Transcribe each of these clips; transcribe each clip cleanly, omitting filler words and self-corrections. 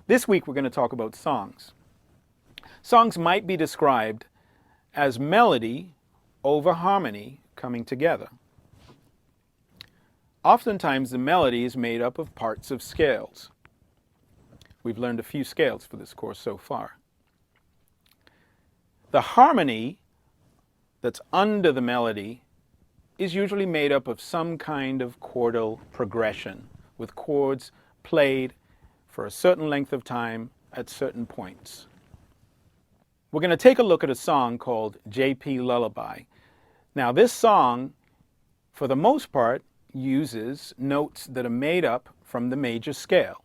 This week we're going to talk about songs. Songs might be described as melody over harmony coming together. Oftentimes the melody is made up of parts of scales. We've learned a few scales for this course so far. The harmony that's under the melody is usually made up of some kind of chordal progression, with chords played for a certain length of time at certain points. We're going to take a look at a song called J.P. Lullaby. Now this song, for the most part, uses notes that are made up from the major scale.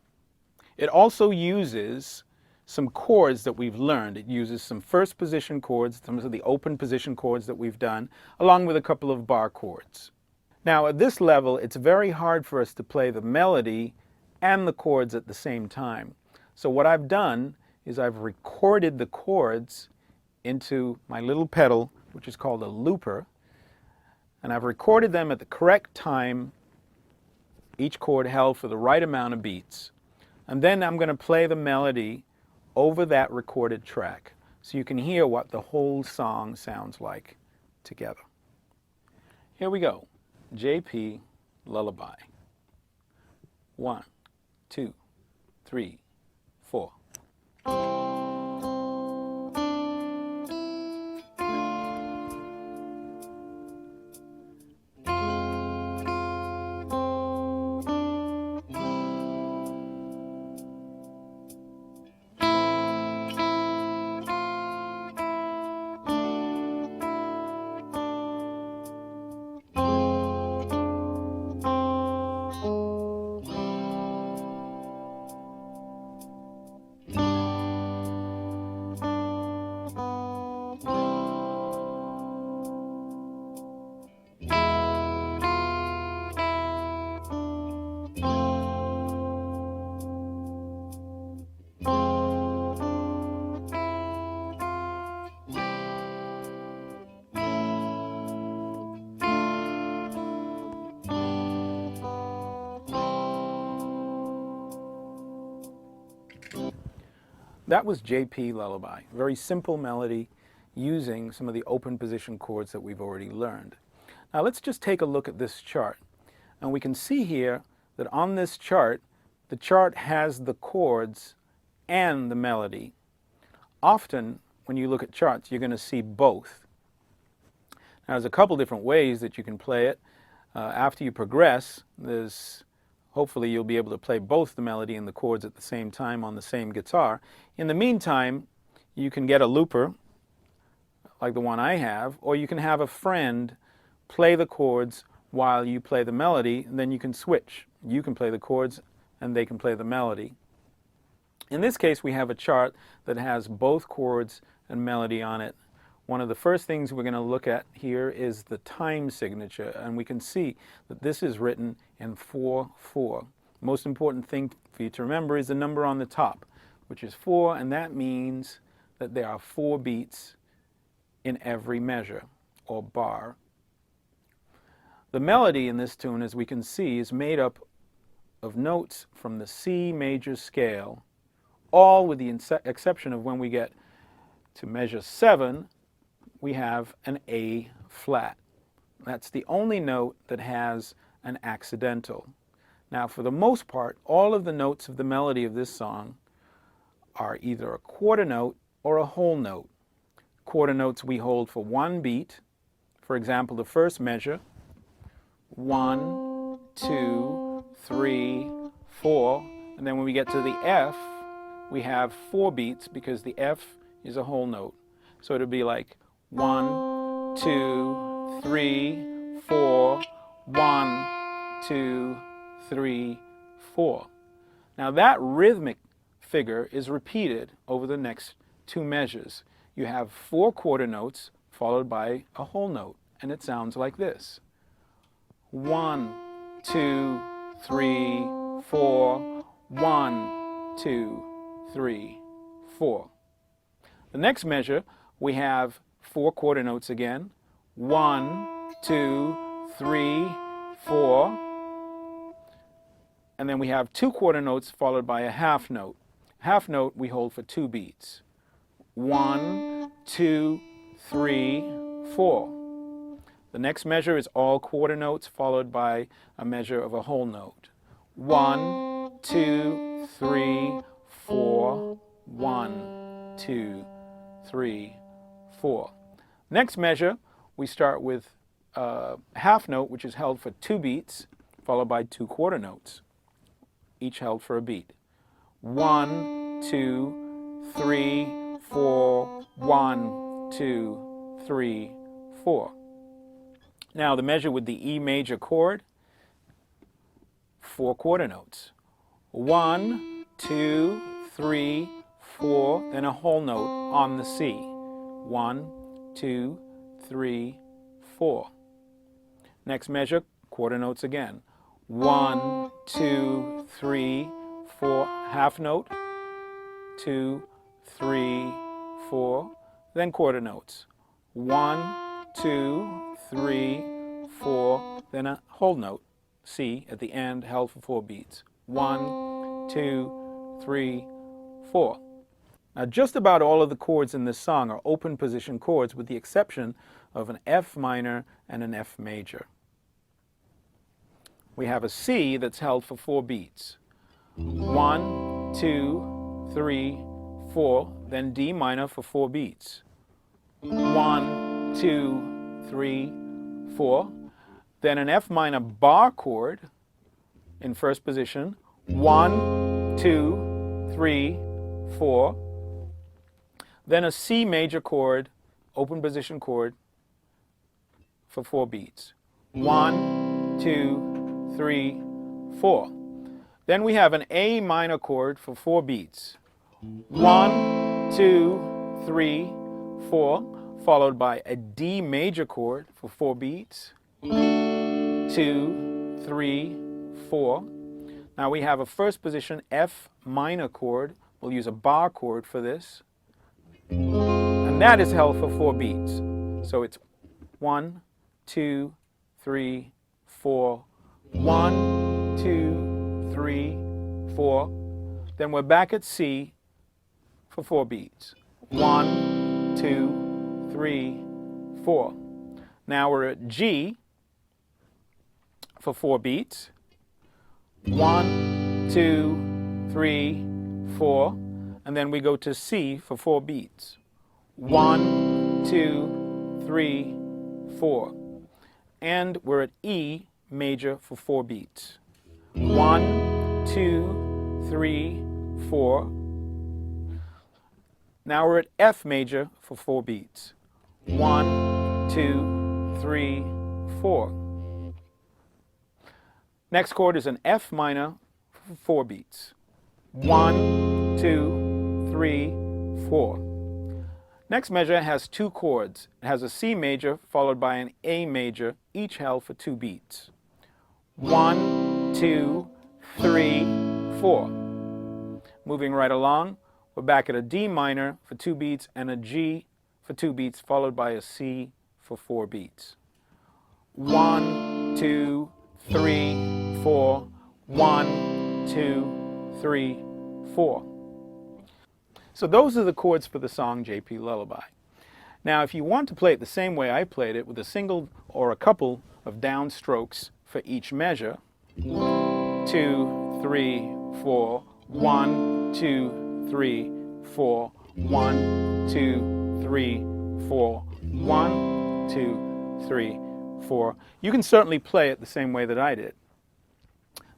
It also uses some chords that we've learned. It uses some first position chords, some of the open position chords that we've done, along with a couple of bar chords. Now at this level, it's very hard for us to play the melody and the chords at the same time. So what I've done is I've recorded the chords into my little pedal, which is called a looper, and I've recorded them at the correct time, each chord held for the right amount of beats. And then I'm going to play the melody over that recorded track so you can hear what the whole song sounds like together. Here we go. J.P. Lullaby. 1, 2, 3, 4. That was J.P. Lullaby, a very simple melody using some of the open position chords that we've already learned. Now let's just take a look at this chart. And we can see here that on this chart, the chart has the chords and the melody. Often when you look at charts, you're going to see both. Now there's a couple different ways that you can play it. After you progress, hopefully you'll be able to play both the melody and the chords at the same time on the same guitar. In the meantime, you can get a looper, like the one I have, or you can have a friend play the chords while you play the melody, and then you can switch. You can play the chords and they can play the melody. In this case, we have a chart that has both chords and melody on it. One of the first things we're going to look at here is the time signature, and we can see that this is written in 4/4. Most important thing for you to remember is the number on the top, which is 4, and that means that there are 4 beats in every measure or bar. The melody in this tune, as we can see, is made up of notes from the C major scale, all with the exception of when we get to measure 7, we have an A flat. That's the only note that has an accidental. Now, for the most part, all of the notes of the melody of this song are either a quarter note or a whole note. Quarter notes we hold for 1 beat. For example, the first measure, 1, 2, 3, 4, and then when we get to the F, we have 4 beats because the F is a whole note. So it'll be like 1, 2, 3, 4, 1, 2, 3, 4. Now that rhythmic figure is repeated over the next 2 measures. You have 4 quarter notes followed by a whole note, and it sounds like this. 1, 2, 3, 4, 1, 2, 3, 4. The next measure, we have 4 quarter notes again. 1, 2, 3, 4. And then we have 2 quarter notes followed by a half note. half note we hold for 2 beats. 1, 2, 3, 4. The next measure is all quarter notes followed by a measure of a whole note. 1, 2, 3, 4. 1, 2, 3, 4. Next measure, we start with a half note, which is held for 2 beats, followed by 2 quarter notes, each held for a beat. 1, 2, 3, 4. 1, 2, 3, 4. Now the measure with the E major chord, 4 quarter notes. 1, 2, 3, 4, then a whole note on the C. 1, 2, 3, 4. Next measure, quarter notes again. 1, 2, 3, 4, half note, 2, 3, 4, then quarter notes. 1, 2, 3, 4, then a whole note, C, at the end, held for 4 beats. 1, 2, 3, 4. Now just about all of the chords in this song are open position chords with the exception of an F minor and an F major. We have a C that's held for 4 beats. 1, 2, 3, 4, then D minor for 4 beats. 1, 2, 3, 4, then an F minor bar chord in first position. 1, 2, 3, 4, then a C major chord, open position chord for 4 beats. 1, 2, 3, 4. Then we have an A minor chord for 4 beats. 1, 2, 3, 4, followed by a D major chord for 4 beats. 2, 3, 4. Now we have a first position F minor chord. We'll use a bar chord for this. And that is held for 4 beats. So it's 1, 2, 3, 4. 1, 2, 3, 4. Then we're back at C for 4 beats. 1, 2, 3, 4. Now we're at G for 4 beats. 1, 2, 3, 4. And then we go to C for 4 beats. 1, 2, 3, 4. And we're at E major for 4 beats. 1, 2, 3, 4. Now we're at F major for 4 beats. 1, 2, 3, 4. Next chord is an F minor for 4 beats. 1, 2, 3, 4. Next measure has 2 chords. It has a C major followed by an A major, each held for 2 beats. 1, 2, 3, 4. Moving right along, we're back at a D minor for 2 beats and a G for 2 beats, followed by a C for 4 beats. 1, 2, 3, 4. 1, 2, 3, 4. So those are the chords for the song JP Lullaby. Now if you want to play it the same way I played it, with a single or a couple of down strokes for each measure, 2, 3, 4, 1, 2, 3, 4, 1, 2, 3, 4, 1, 2, 3, 4. You can certainly play it the same way that I did.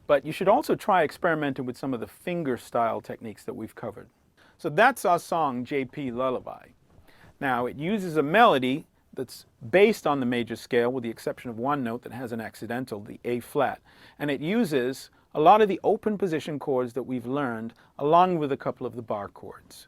But you should also try experimenting with some of the finger style techniques that we've covered. So that's our song JP Lullaby. Now it uses a melody that's based on the major scale with the exception of one note that has an accidental, the A flat. And it uses a lot of the open position chords that we've learned along with a couple of the bar chords.